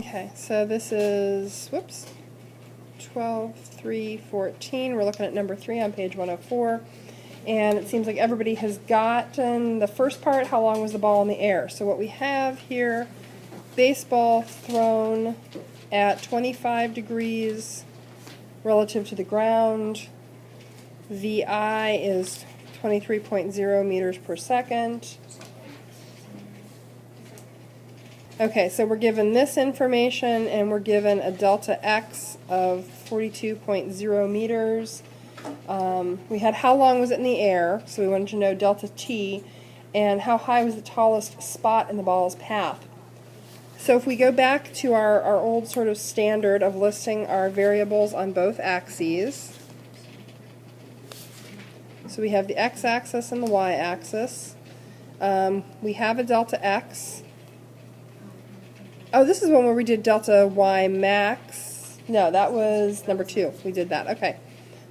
Okay, so this is, whoops, 12.3.14. We're looking at number 3 on page 104. And it seems like everybody has gotten the first part, how long was the ball in the air. So what we have here, baseball thrown at 25 degrees relative to the ground. VI is 23.0 meters per second. Okay, so we're given this information, and we're given a delta x of 42.0 meters. We had how long was it in the air, so we wanted to know delta t, and how high was the tallest spot in the ball's path. So if we go back to our old sort of standard of listing our variables on both axes, so we have the x-axis and the y-axis. We have a delta x. Oh, this is one where we did delta y max. No, that was number 2. We did that. Okay.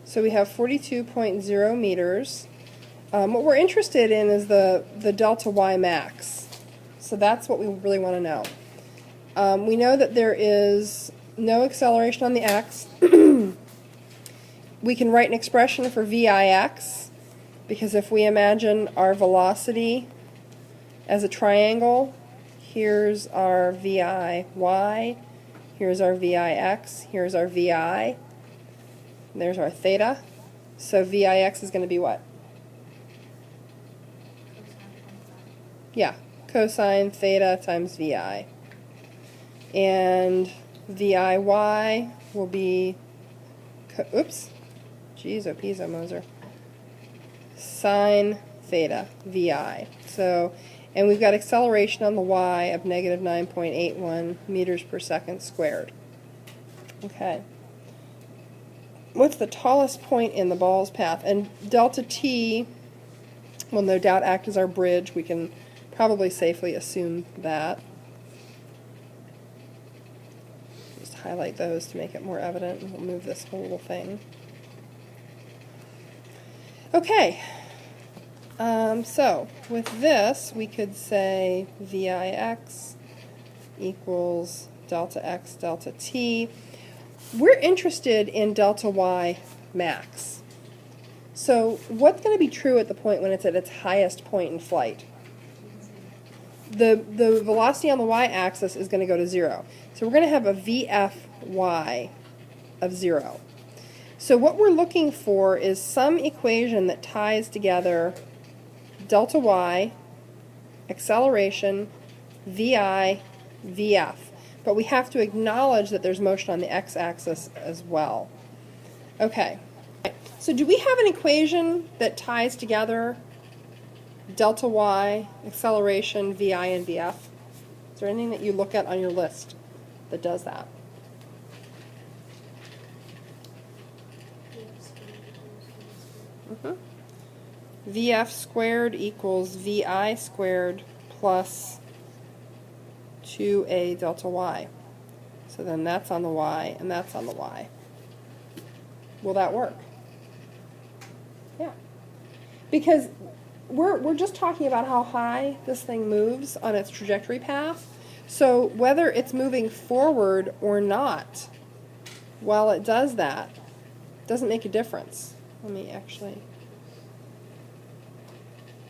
So we have 42.0 meters. What we're interested in is the delta y max. So that's what we really want to know. We know that there is no acceleration on the x. We can write an expression for VIX, because if we imagine our velocity as a triangle, here's our VIY, here's our VIX, here's our VI, and there's our theta. So VIX is going to be what? Yeah, cosine theta times VI. And VIY will be, oops, geez, oh, peas, oh, Moser, sine theta, VI. So, and we've got acceleration on the y of negative 9.81 meters per second squared. Okay. What's the tallest point in the ball's path? And delta t will no doubt act as our bridge. We can probably safely assume that. Just highlight those to make it more evident, and we'll move this whole little thing. Okay. So with this, we could say VIX equals delta x delta t. We're interested in delta y max. So what's going to be true at the point when it's at its highest point in flight? The velocity on the y-axis is going to go to 0. So we're going to have a VFY of 0. So what we're looking for is some equation that ties together delta y, acceleration, VI, VF. But we have to acknowledge that there's motion on the x-axis as well. Okay. So do we have an equation that ties together delta y, acceleration, VI, and VF? Is there anything that you look at on your list that does that? VF squared equals VI squared plus 2a delta y. So then that's on the y and that's on the y. Will that work? Yeah. Because we're just talking about how high this thing moves on its trajectory path. So whether it's moving forward or not, while it does that, doesn't make a difference. Let me actually...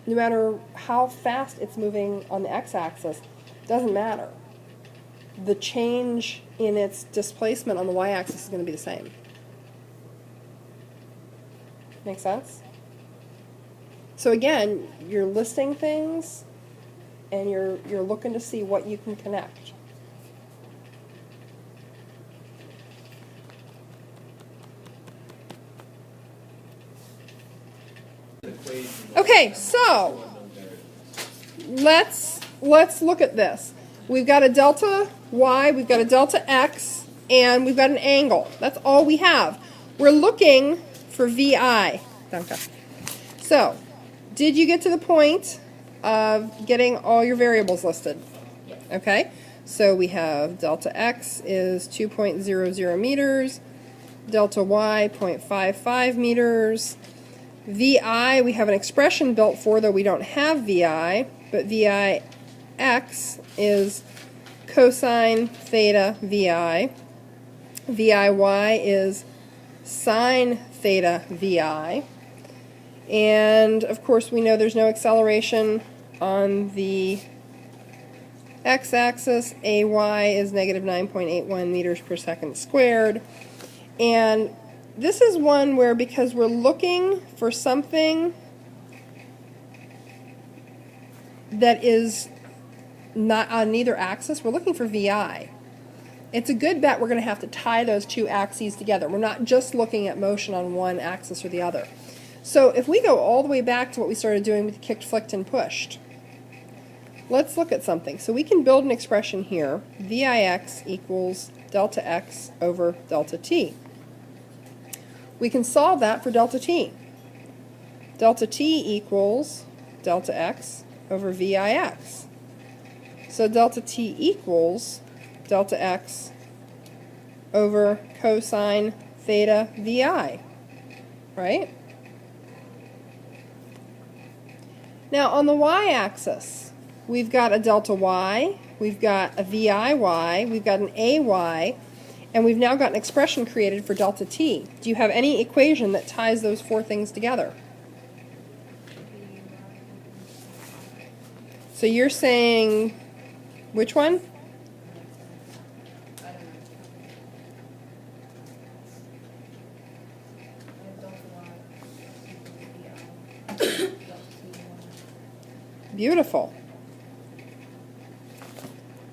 No matter how fast it's moving on the x-axis, doesn't matter. The change in its displacement on the y-axis is going to be the same. Make sense? So again, you're listing things, and you're looking to see what you can connect. Okay, so let's look at this. We've got a delta y, we've got a delta x, and we've got an angle. That's all we have. We're looking for VI. So, did you get to the point of getting all your variables listed? Okay, so we have delta x is 2.00 meters, delta y 0.55 meters, VI, we have an expression built for, though we don't have VI, but VIX is cosine theta VI. VIY is sine theta VI. And of course we know there's no acceleration on the x-axis. AY is negative 9.81 meters per second squared. And this is one where, because we're looking for something that is not on neither axis, we're looking for VI. It's a good bet we're going to have to tie those two axes together. We're not just looking at motion on one axis or the other. So if we go all the way back to what we started doing with kicked, flicked, and pushed, let's look at something. So we can build an expression here, VIX equals delta x over delta t. We can solve that for delta t. Delta t equals delta x over VIX. So delta t equals delta x over cosine theta VI, right? Now on the y-axis, we've got a delta y, we've got a VIY, we've got an AY, and we've now got an expression created for delta t. Do you have any equation that ties those four things together? So you're saying, which one? Beautiful.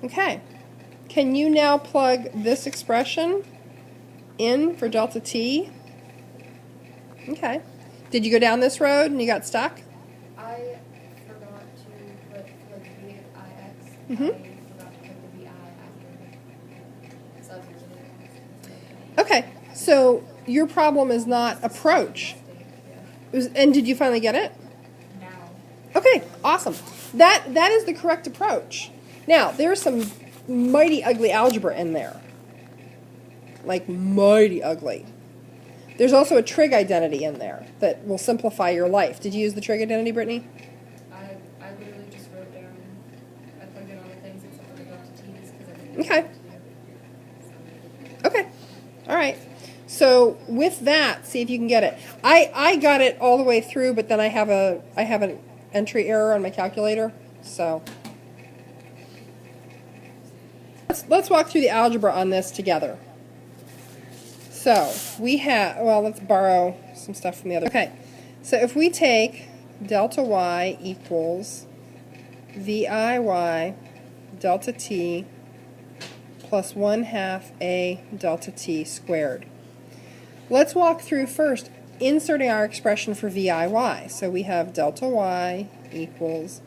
Okay. Can you now plug this expression in for delta t? Okay. Did you go down this road and you got stuck? I forgot to put the VIX. Mm-hmm. I forgot to put the VI after substitute. Okay. So your problem is not approach. And did you finally get it? Now. Okay, awesome. That is the correct approach. Now, there's some mighty ugly algebra in there. Like, mighty ugly. There's also a trig identity in there that will simplify your life. Did you use the trig identity, Brittany? I literally just wrote down, I plugged in all the things except for the delta t's because I didn't Okay. know what to do. Okay. All right. So with that, see if you can get it. I got it all the way through, but then I have an entry error on my calculator. So let's walk through the algebra on this together. So we have, well, let's borrow some stuff from the other. Okay. So if we take delta y equals VIY delta t plus 1/2 a delta t squared. Let's walk through first inserting our expression for VIY. So we have delta y equals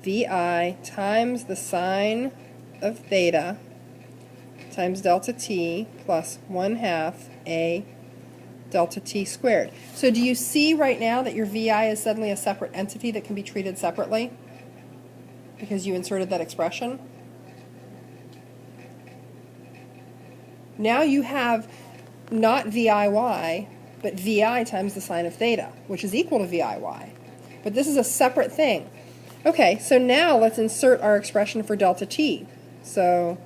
VI times the sine of theta times delta t plus 1/2 a delta t squared. So do you see right now that your VI is suddenly a separate entity that can be treated separately? Because you inserted that expression? Now you have not VIY, but VI times the sine of theta, which is equal to VIY. But this is a separate thing. Okay, so now let's insert our expression for delta t. So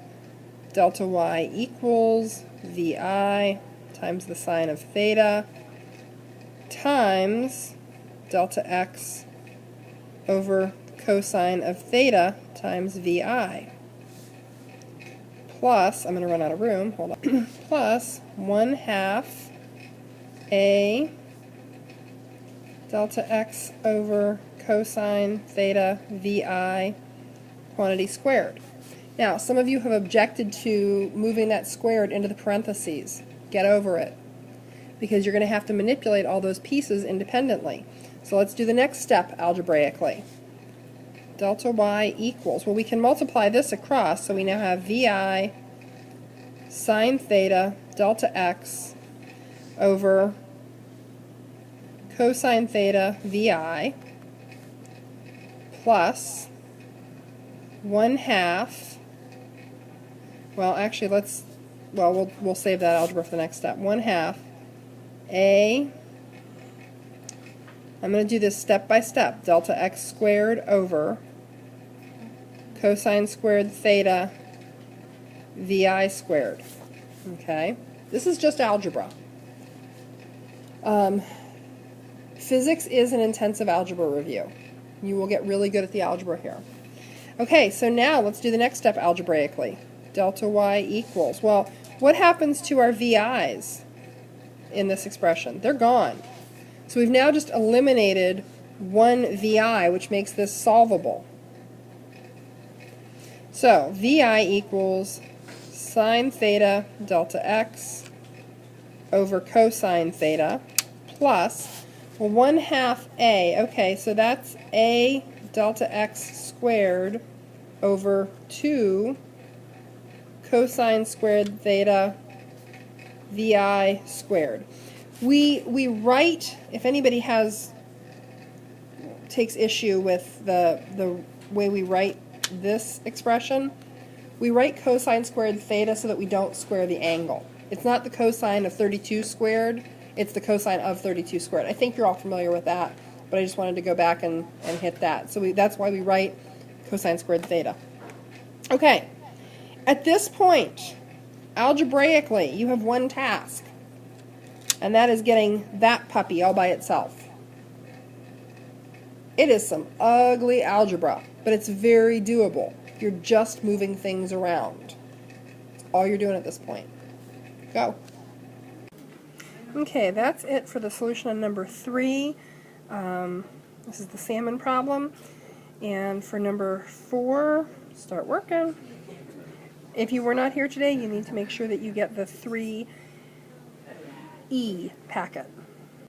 delta y equals VI times the sine of theta times delta x over cosine of theta times VI. Plus, I'm going to run out of room, hold on, plus 1/2 a delta x over cosine theta VI quantity squared. Now, some of you have objected to moving that squared into the parentheses. Get over it, because you're going to have to manipulate all those pieces independently. So let's do the next step algebraically. Delta y equals, well, we can multiply this across, so we now have VI sine theta delta x over cosine theta VI plus 1/2, well, actually, we'll save that algebra for the next step. 1/2 a, I'm going to do this step by step, delta x squared over cosine squared theta VI squared. Okay? This is just algebra. Physics is an intensive algebra review. You will get really good at the algebra here. Okay, so now let's do the next step algebraically. Delta y equals, well, what happens to our VI's in this expression? They're gone. So we've now just eliminated one VI, which makes this solvable. So VI equals sine theta delta x over cosine theta plus, well, 1/2 a. Okay, so that's a delta x squared over 2 cosine squared theta VI squared. We write, if anybody takes issue with the way we write this expression, we write cosine squared theta so that we don't square the angle. It's not the cosine of 32 squared, it's the cosine of 32 squared. I think you're all familiar with that, but I just wanted to go back and hit that. So that's why we write cosine squared theta. Okay, at this point, algebraically, you have one task, and that is getting that puppy all by itself. It is some ugly algebra, but it's very doable. You're just moving things around. That's all you're doing at this point. Go. Okay, that's it for the solution on number 3. This is the salmon problem. And for number 4, start working. If you were not here today, you need to make sure that you get the 3E packet.